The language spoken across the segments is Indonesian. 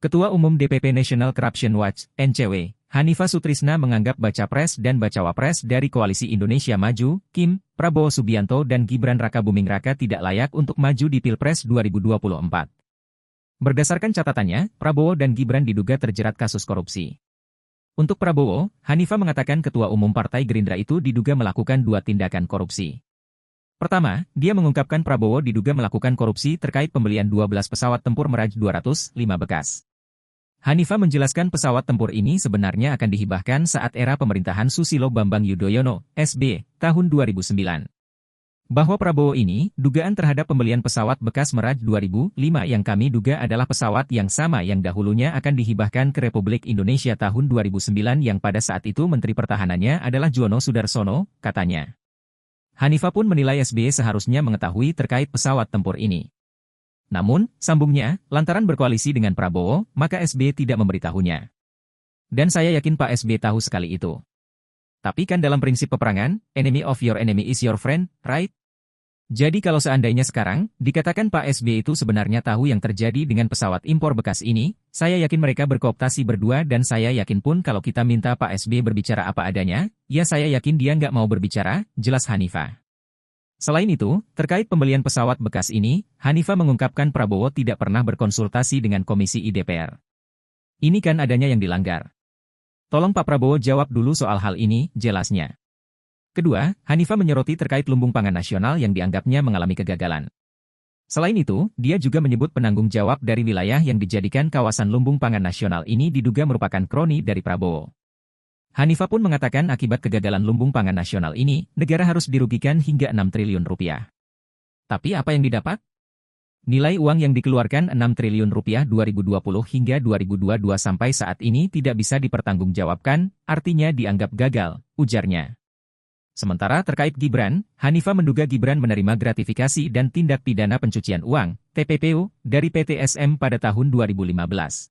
Ketua Umum DPP National Corruption Watch, NCW, Hanifah Sutrisna menganggap baca pres dan bacawa pres dari Koalisi Indonesia Maju, Kim, Prabowo Subianto dan Gibran Rakabuming Raka tidak layak untuk maju di Pilpres 2024. Berdasarkan catatannya, Prabowo dan Gibran diduga terjerat kasus korupsi. Untuk Prabowo, Hanifah mengatakan Ketua Umum Partai Gerindra itu diduga melakukan 2 tindakan korupsi. Pertama, dia mengungkapkan Prabowo diduga melakukan korupsi terkait pembelian 12 pesawat tempur Mirage 205 bekas. Hanifah menjelaskan pesawat tempur ini sebenarnya akan dihibahkan saat era pemerintahan Susilo Bambang Yudhoyono, SB, tahun 2009. Bahwa Prabowo ini, dugaan terhadap pembelian pesawat bekas Mirage 2005 yang kami duga adalah pesawat yang sama yang dahulunya akan dihibahkan ke Republik Indonesia tahun 2009 yang pada saat itu Menteri Pertahanannya adalah Juwono Sudarsono, katanya. Hanifah pun menilai SBY seharusnya mengetahui terkait pesawat tempur ini. Namun, sambungnya, lantaran berkoalisi dengan Prabowo, maka SBY tidak memberitahunya. Dan saya yakin Pak SBY tahu sekali itu. Tapi kan dalam prinsip peperangan, enemy of your enemy is your friend, right? Jadi kalau seandainya sekarang, dikatakan Pak SBY itu sebenarnya tahu yang terjadi dengan pesawat impor bekas ini, saya yakin mereka berkooptasi berdua dan saya yakin pun kalau kita minta Pak SBY berbicara apa adanya, ya saya yakin dia nggak mau berbicara, jelas Hanifah. Selain itu, terkait pembelian pesawat bekas ini, Hanifah mengungkapkan Prabowo tidak pernah berkonsultasi dengan Komisi IDPR. Ini kan adanya yang dilanggar. Tolong Pak Prabowo jawab dulu soal hal ini, jelasnya. Kedua, Hanifah menyoroti terkait lumbung pangan nasional yang dianggapnya mengalami kegagalan. Selain itu, dia juga menyebut penanggung jawab dari wilayah yang dijadikan kawasan lumbung pangan nasional ini diduga merupakan kroni dari Prabowo. Hanifah pun mengatakan akibat kegagalan lumbung pangan nasional ini, negara harus dirugikan hingga 6 triliun rupiah. Tapi apa yang didapat? Nilai uang yang dikeluarkan 6 triliun rupiah 2020 hingga 2022 sampai saat ini tidak bisa dipertanggungjawabkan, artinya dianggap gagal, ujarnya. Sementara terkait Gibran, Hanifah menduga Gibran menerima gratifikasi dan tindak pidana pencucian uang, TPPU, dari PTSM pada tahun 2015.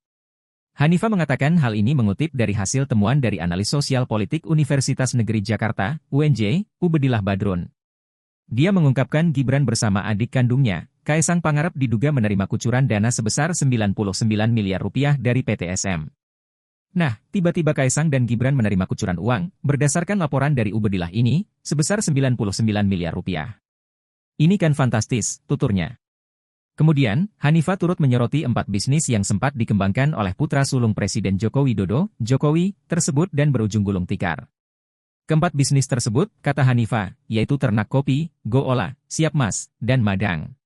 Hanifah mengatakan hal ini mengutip dari hasil temuan dari analis sosial politik Universitas Negeri Jakarta, UNJ, Ubedillah Badrun. Dia mengungkapkan Gibran bersama adik kandungnya, Kaesang Pangarep diduga menerima kucuran dana sebesar 99 miliar rupiah dari PTSM. Nah, tiba-tiba Kaesang dan Gibran menerima kucuran uang, berdasarkan laporan dari Ubedillah ini, sebesar 99 miliar rupiah. Ini kan fantastis, tuturnya. Kemudian, Hanifah turut menyoroti 4 bisnis yang sempat dikembangkan oleh putra sulung Presiden Joko Widodo, Jokowi, tersebut dan berujung gulung tikar. Keempat bisnis tersebut, kata Hanifah, yaitu ternak kopi, Go-Ola, Siap Mas, dan Madang.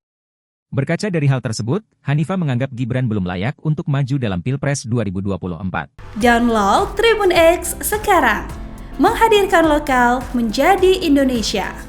Berkaca dari hal tersebut, Hanifah menganggap Gibran belum layak untuk maju dalam Pilpres 2024. Download Tribun X sekarang, menghadirkan lokal menjadi Indonesia.